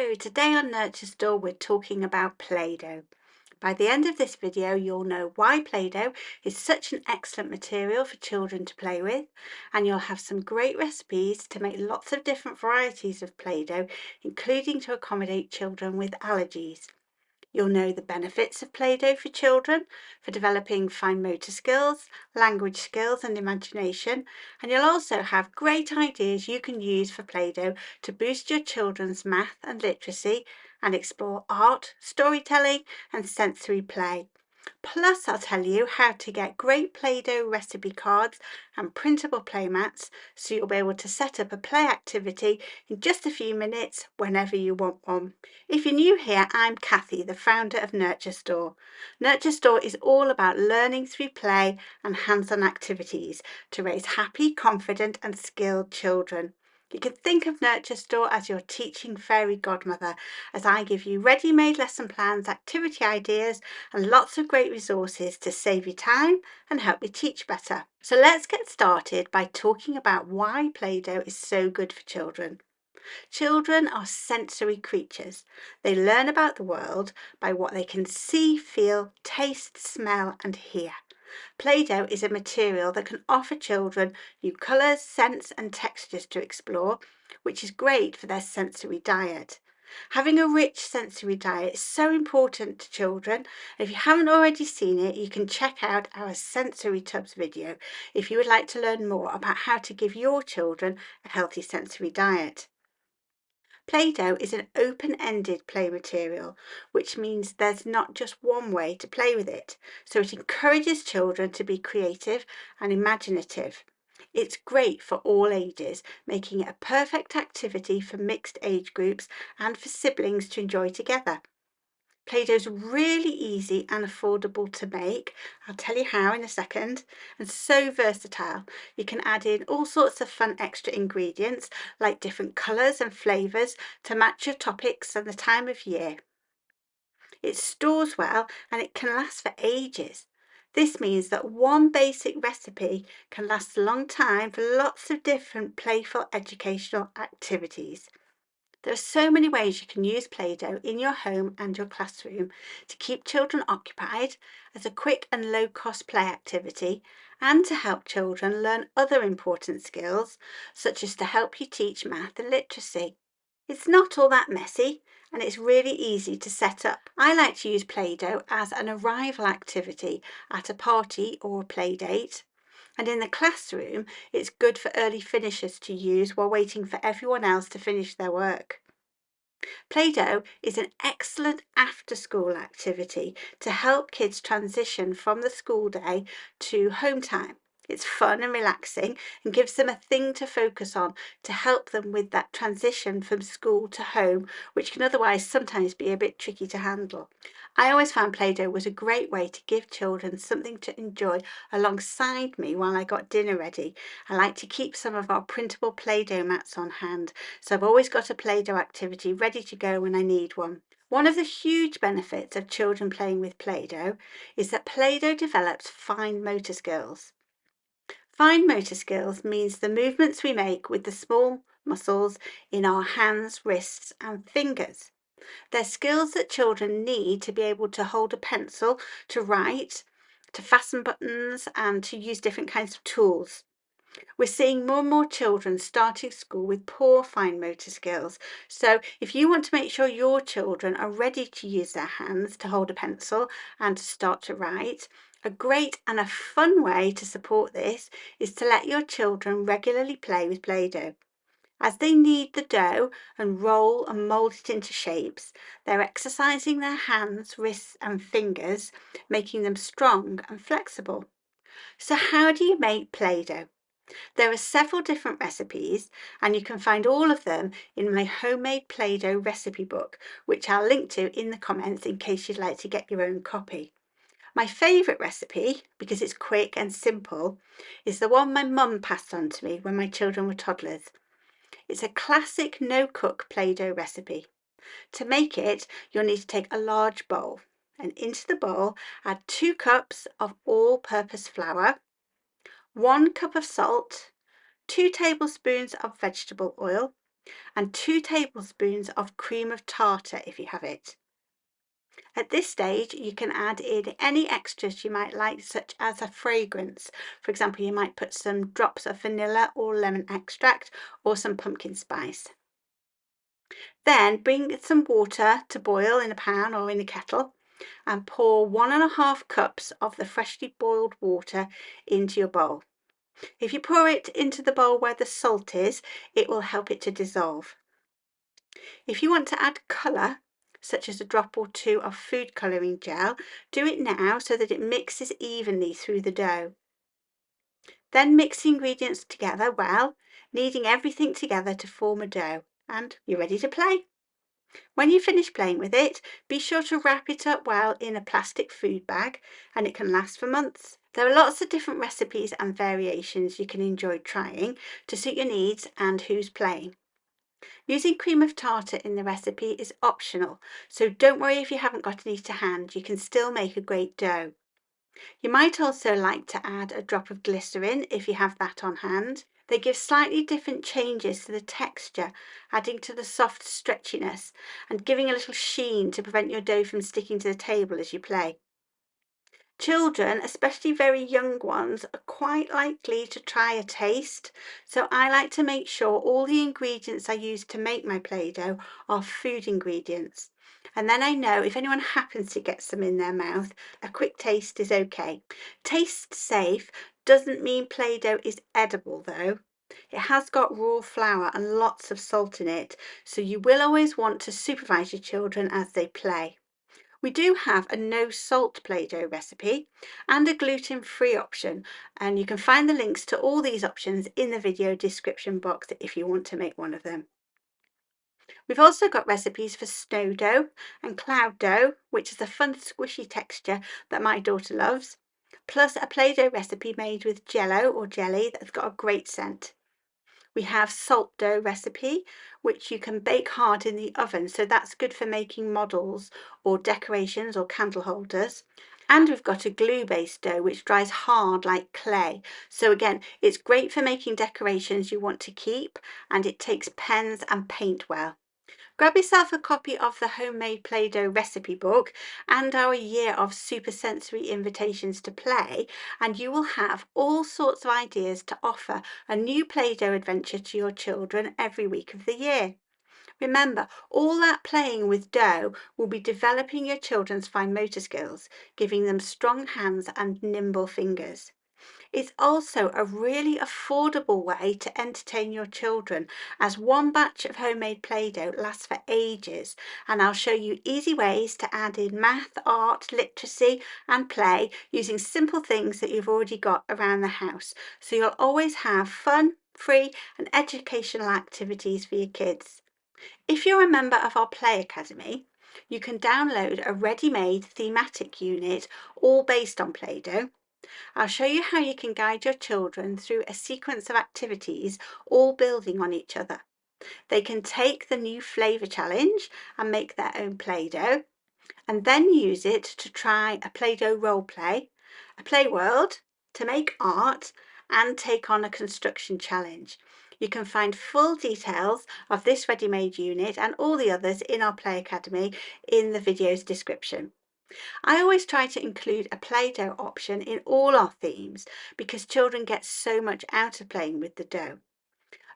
Hello, today on Nurture Store we're talking about Play-Doh. By the end of this video you'll know why Play-Doh is such an excellent material for children to play with, and you'll have some great recipes to make lots of different varieties of Play-Doh, including to accommodate children with allergies. You'll know the benefits of Play-Doh for children, for developing fine motor skills, language skills and imagination, and you'll also have great ideas you can use for Play-Doh to boost your children's math and literacy and explore art, storytelling and sensory play. Plus, I'll tell you how to get great Play-Doh recipe cards and printable playmats so you'll be able to set up a play activity in just a few minutes whenever you want one. If you're new here, I'm Kathy, the founder of Nurture Store. Nurture Store is all about learning through play and hands-on activities to raise happy, confident and skilled children. You can think of Nurture Store as your teaching fairy godmother, as I give you ready-made lesson plans, activity ideas and lots of great resources to save you time and help you teach better. So let's get started by talking about why Play-Doh is so good for children. Children are sensory creatures. They learn about the world by what they can see, feel, taste, smell and hear. Play-Doh is a material that can offer children new colours, scents and textures to explore, which is great for their sensory diet. Having a rich sensory diet is so important to children. If you haven't already seen it, you can check out our sensory tubs video if you would like to learn more about how to give your children a healthy sensory diet. Play-Doh is an open-ended play material, which means there's not just one way to play with it, so it encourages children to be creative and imaginative. It's great for all ages, making it a perfect activity for mixed age groups and for siblings to enjoy together. Play-Doh's really easy and affordable to make. I'll tell you how in a second. And so versatile. You can add in all sorts of fun extra ingredients like different colours and flavours to match your topics and the time of year. It stores well and it can last for ages. This means that one basic recipe can last a long time for lots of different playful educational activities. There are so many ways you can use Play-Doh in your home and your classroom to keep children occupied as a quick and low-cost play activity, and to help children learn other important skills, such as to help you teach math and literacy. It's not all that messy and it's really easy to set up. I like to use Play-Doh as an arrival activity at a party or a play date. And in the classroom, it's good for early finishers to use while waiting for everyone else to finish their work. Play-Doh is an excellent after-school activity to help kids transition from the school day to home time. It's fun and relaxing and gives them a thing to focus on to help them with that transition from school to home, which can otherwise sometimes be a bit tricky to handle. I always found Play-Doh was a great way to give children something to enjoy alongside me while I got dinner ready. I like to keep some of our printable Play-Doh mats on hand, so I've always got a Play-Doh activity ready to go when I need one. One of the huge benefits of children playing with Play-Doh is that Play-Doh develops fine motor skills. Fine motor skills means the movements we make with the small muscles in our hands, wrists and fingers. They're skills that children need to be able to hold a pencil, to write, to fasten buttons and to use different kinds of tools. We're seeing more and more children starting school with poor fine motor skills. So if you want to make sure your children are ready to use their hands to hold a pencil and to start to write, a great and a fun way to support this is to let your children regularly play with Play-Doh. As they knead the dough and roll and mould it into shapes, they're exercising their hands, wrists and fingers, making them strong and flexible. So how do you make Play-Doh? There are several different recipes and you can find all of them in my homemade Play-Doh recipe book, which I'll link to in the comments in case you'd like to get your own copy. My favourite recipe, because it's quick and simple, is the one my mum passed on to me when my children were toddlers. It's a classic no-cook Play-Doh recipe. To make it, you'll need to take a large bowl, and into the bowl add 2 cups of all-purpose flour, 1 cup of salt, 2 tablespoons of vegetable oil, and 2 tablespoons of cream of tartar if you have it. At this stage, you can add in any extras you might like, such as a fragrance. For example, you might put some drops of vanilla or lemon extract or some pumpkin spice. Then bring some water to boil in a pan or in a kettle and pour 1.5 cups of the freshly boiled water into your bowl. If you pour it into the bowl where the salt is, it will help it to dissolve. If you want to add colour, such as a drop or 2 of food colouring gel, do it now so that it mixes evenly through the dough. Then mix the ingredients together well, kneading everything together to form a dough, and you're ready to play. When you finish playing with it, be sure to wrap it up well in a plastic food bag, and it can last for months. There are lots of different recipes and variations you can enjoy trying to suit your needs and who's playing. Using cream of tartar in the recipe is optional, so don't worry if you haven't got any to hand, you can still make a great dough. You might also like to add a drop of glycerin if you have that on hand. They give slightly different changes to the texture, adding to the soft stretchiness and giving a little sheen to prevent your dough from sticking to the table as you play. Children, especially very young ones, are quite likely to try a taste, so I like to make sure all the ingredients I use to make my Play-Doh are food ingredients. And then I know if anyone happens to get some in their mouth, a quick taste is okay. Taste safe doesn't mean Play-Doh is edible though. It has got raw flour and lots of salt in it, so you will always want to supervise your children as they play. We do have a no salt Play-Doh recipe and a gluten-free option, and you can find the links to all these options in the video description box if you want to make one of them. We've also got recipes for snow dough and cloud dough, which is a fun squishy texture that my daughter loves, plus a Play-Doh recipe made with Jello or jelly that's got a great scent. We have salt dough recipe, which you can bake hard in the oven, so that's good for making models or decorations or candle holders. And we've got a glue-based dough, which dries hard like clay. So again, it's great for making decorations you want to keep, and it takes pens and paint well. Grab yourself a copy of the Homemade Play-Doh recipe book and our year of super sensory invitations to play, and you will have all sorts of ideas to offer a new Play-Doh adventure to your children every week of the year. Remember, all that playing with dough will be developing your children's fine motor skills, giving them strong hands and nimble fingers. It's also a really affordable way to entertain your children, as one batch of homemade Play-Doh lasts for ages, and I'll show you easy ways to add in math, art, literacy and play using simple things that you've already got around the house, so you'll always have fun, free and educational activities for your kids. If you're a member of our Play Academy, you can download a ready-made thematic unit all based on Play-Doh. I'll show you how you can guide your children through a sequence of activities all building on each other. They can take the new flavour challenge and make their own Play-Doh, and then use it to try a Play-Doh role play, a play world, to make art and take on a construction challenge. You can find full details of this ready-made unit and all the others in our Play Academy in the video's description. I always try to include a Play-Doh option in all our themes because children get so much out of playing with the dough.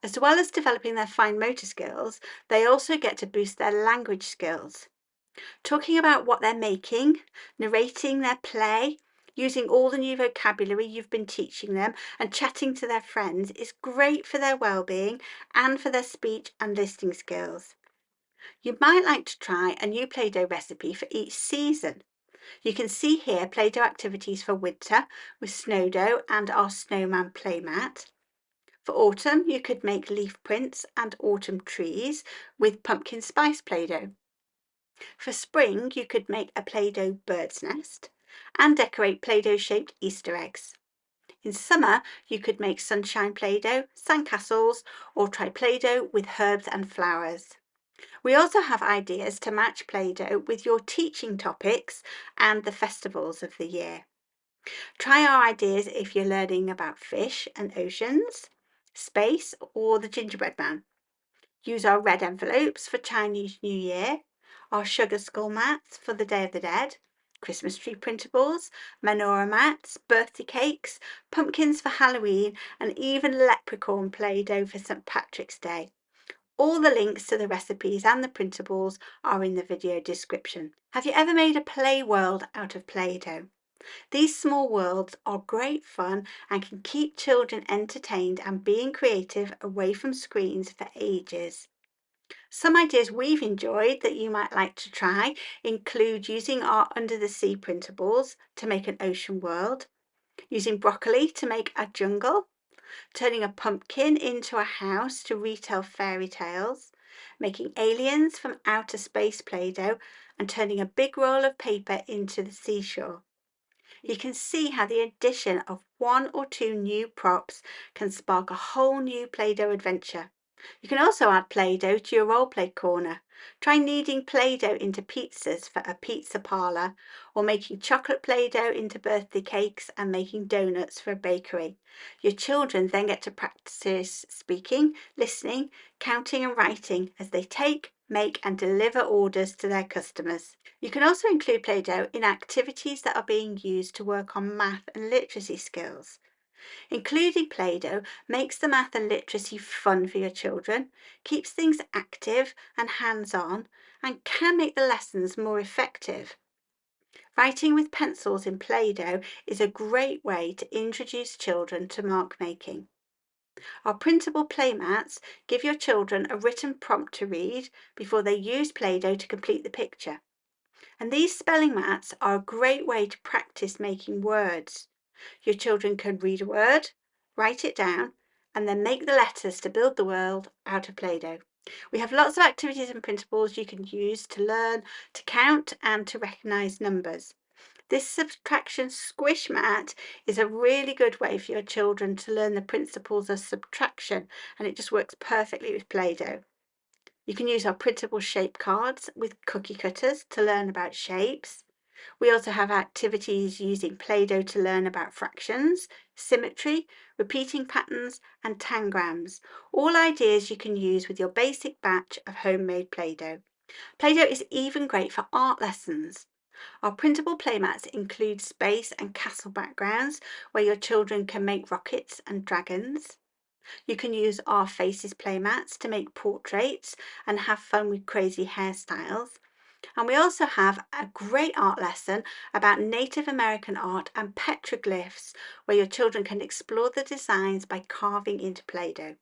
As well as developing their fine motor skills, they also get to boost their language skills. Talking about what they're making, narrating their play, using all the new vocabulary you've been teaching them and chatting to their friends is great for their well-being and for their speech and listening skills. You might like to try a new Play-Doh recipe for each season. You can see here Play-Doh activities for winter with snow dough and our snowman playmat. For autumn, you could make leaf prints and autumn trees with pumpkin spice Play-Doh. For spring, you could make a Play-Doh bird's nest and decorate Play-Doh shaped Easter eggs. In summer, you could make sunshine Play-Doh, sandcastles, or try Play-Doh with herbs and flowers. We also have ideas to match Play-Doh with your teaching topics and the festivals of the year. Try our ideas if you're learning about fish and oceans, space, or the gingerbread man. Use our red envelopes for Chinese New Year, our sugar skull mats for the Day of the Dead, Christmas tree printables, menorah mats, birthday cakes, pumpkins for Halloween, and even leprechaun Play-Doh for St. Patrick's Day. All the links to the recipes and the printables are in the video description. Have you ever made a play world out of Play-Doh? These small worlds are great fun and can keep children entertained and being creative away from screens for ages. Some ideas we've enjoyed that you might like to try include using our under the sea printables to make an ocean world, using broccoli to make a jungle, turning a pumpkin into a house to retell fairy tales, making aliens from outer space Play-Doh, and turning a big roll of paper into the seashore. You can see how the addition of 1 or 2 new props can spark a whole new Play-Doh adventure. You can also add Play-Doh to your role play corner. Try kneading Play-Doh into pizzas for a pizza parlor, or making chocolate Play-Doh into birthday cakes and making donuts for a bakery. Your children then get to practice speaking, listening, counting and writing as they take, make and deliver orders to their customers. You can also include Play-Doh in activities that are being used to work on math and literacy skills. Including Play-Doh makes the math and literacy fun for your children, keeps things active and hands-on, and can make the lessons more effective. Writing with pencils in Play-Doh is a great way to introduce children to mark making. Our printable playmats give your children a written prompt to read before they use Play-Doh to complete the picture. And these spelling mats are a great way to practice making words. Your children can read a word, write it down, and then make the letters to build the world out of Play-Doh. We have lots of activities and printables you can use to learn to count and to recognise numbers. This subtraction squish mat is a really good way for your children to learn the principles of subtraction, and it just works perfectly with Play-Doh. You can use our printable shape cards with cookie cutters to learn about shapes. We also have activities using Play-Doh to learn about fractions, symmetry, repeating patterns, and tangrams, all ideas you can use with your basic batch of homemade Play-Doh. Play-Doh is even great for art lessons. Our printable playmats include space and castle backgrounds where your children can make rockets and dragons. You can use our faces playmats to make portraits and have fun with crazy hairstyles. And we also have a great art lesson about Native American art and petroglyphs, where your children can explore the designs by carving into Play-Doh.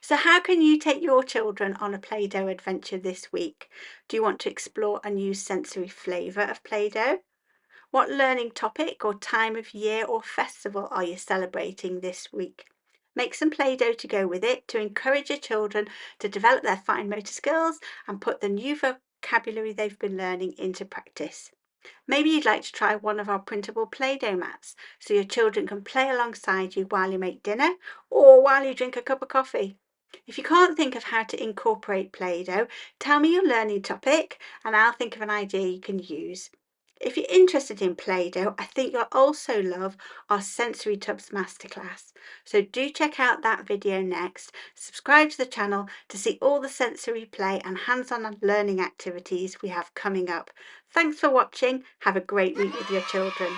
So how can you take your children on a Play-Doh adventure this week? Do you want to explore a new sensory flavour of Play-Doh? What learning topic or time of year or festival are you celebrating this week? Make some Play-Doh to go with it to encourage your children to develop their fine motor skills and put the new vocabulary they've been learning into practice. Maybe you'd like to try one of our printable Play-Doh mats so your children can play alongside you while you make dinner or while you drink a cup of coffee. If you can't think of how to incorporate Play-Doh, tell me your learning topic and I'll think of an idea you can use. If you're interested in Play-Doh, I think you'll also love our Sensory Tubs Masterclass. So do check out that video next. Subscribe to the channel to see all the sensory play and hands-on learning activities we have coming up. Thanks for watching. Have a great week with your children.